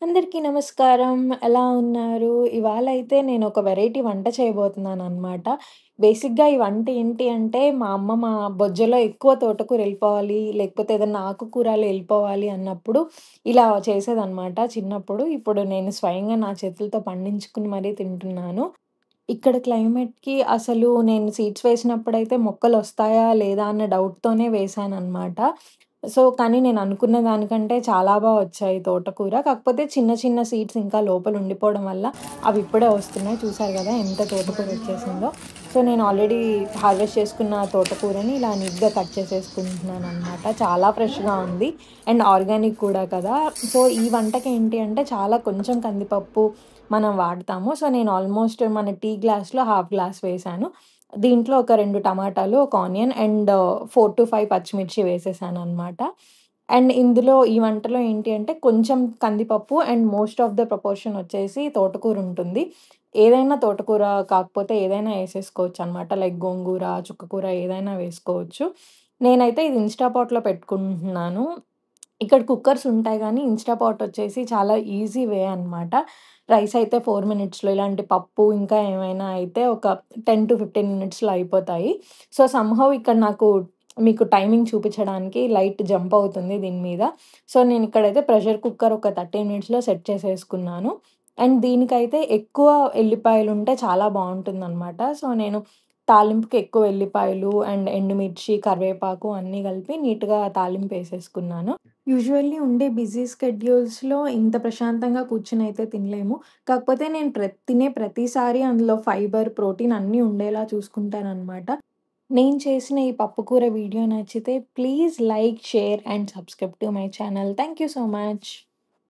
అందరికీ నమస్కారం. ఎలా ఉన్నారు? ఇవాళైతే నేనొక వెరైటీ వంట చేయబోతున్నాననమాట. బేసిక్‌గా ఈ వంట ఏంటి అంటే, మా బొజ్జలో ఎక్కువ తోటకూర ఎళ్ళిపోవాలి, లేకపోతే ఏదన్నా ఆకుకూరలు ఎళ్ళిపోవాలి అన్నప్పుడు ఇలా చేసేదనమాట చిన్నప్పుడు. ఇప్పుడు నేను స్వయంగా నా చేతులతో పండించుకొని మరీ తింటున్నాను. ఇక్కడ క్లైమేట్‌కి అసలు నేను సీడ్స్ వేసినప్పుడైతే మొక్కలొస్తాయా లేదా అన్న డౌట్‌తోనే వేశాననమాట. కానీ నేను అనుకున్న దానికంటే చాలా వచ్చాయి తోటకూర. కాకపోతే చిన్న చిన్న సీడ్స్ ఇంకా లోపల ఉండిపోవడం వల్ల అవి ఇప్పుడే వస్తున్నాయి. చూసారు గదా! ఎంత తోటకూర వచ్చేసిందో. నేను ఆల్రెడీ హార్వెస్ట్ చేసుకున్న తోటకూరని ఇలా నీట్‌గా కట్ చేసేసుకుంటున్నాననమాట. చాలా ఫ్రెష్‌గా ఉంది. అండ్ ఆర్గానిక్ కూడా కదా! ఈ వంటకి ఏంటి అంటే చాలా కొంచెం కందిపప్పు మనం వాడతాము. నేను ఆల్మోస్ట్ మన టీ గ్లాస్‌లో హాఫ్ గ్లాస్ వేశాను. దీంట్లో ఒక 2 టమాటాలు, ఒక ఆనియన్ అండ్ 4-5 పచ్చిమిర్చి వేసేసాననమాట. అండ్ ఇందులో ఈ వంటలో ఏంటి అంటే కొంచెం కందిపప్పు and most of the proportion వచ్చేసి తోటకూర ఉంటుంది. ఏదైనా తోటకూర కాకపోతే ఏదైనా ఏసేసుకోవచ్చనమాట. లైక్ గోంగూర, చుక్కకూర ఏదైనా వేసుకోవచ్చు. నేనైతే ఇది ఇన్‌స్టా పాట్‌లో పెట్టుకుంటున్నాను. ఇక్కడ కుక్కర్స్ ఉంటాయి గానీ, ఇన్‌స్టా పాట్ వచ్చేసి చాలా ఈజీ వే అనమాట. రైస్ అయితే 4 మినిట్స్‌లో, ఇలాంటి పప్పు ఇంకా ఏమైనా అయితే ఒక 10-15 మినిట్స్‌లో అయిపోతాయి. సమ్‌హౌ ఇక్కడ నాకు మీకు టైమింగ్ చూపించడానికి లైట్ జంప్ అవుతుంది దీని మీద. నేనిక్కడైతే ప్రెషర్ కుక్కర్ ఒక 30 మినిట్స్‌లో సెట్ చేసేసుకున్నాను. అండ్ దీనికైతే ఎక్కువ ఎల్లిపాయలుంటే చాలా బావుంటుందనమాట. నేను తాలింపుకి ఎక్కువ ఎల్లిపాయలు అండ్ ఎండుమిర్చి, కరివేపాకు అన్నీ కలిపి నీట్‌గా తాలింపేసేసుకున్నాను. యూజువల్లీ ఉండే బిజీ స్కెడ్యూల్స్‌లో ఇంత ప్రశాంతంగా కూర్చొనైతే తినలేము. కాకపోతే నేను తినే ప్రతిసారి అందులో ఫైబర్, ప్రోటీన్ అన్నీ ఉండేలా చూసుకుంటాననమాట. నేను చేసిన ఈ పప్పుకూర వీడియో నచ్చితే please like, share and subscribe to my channel. Thank you so much.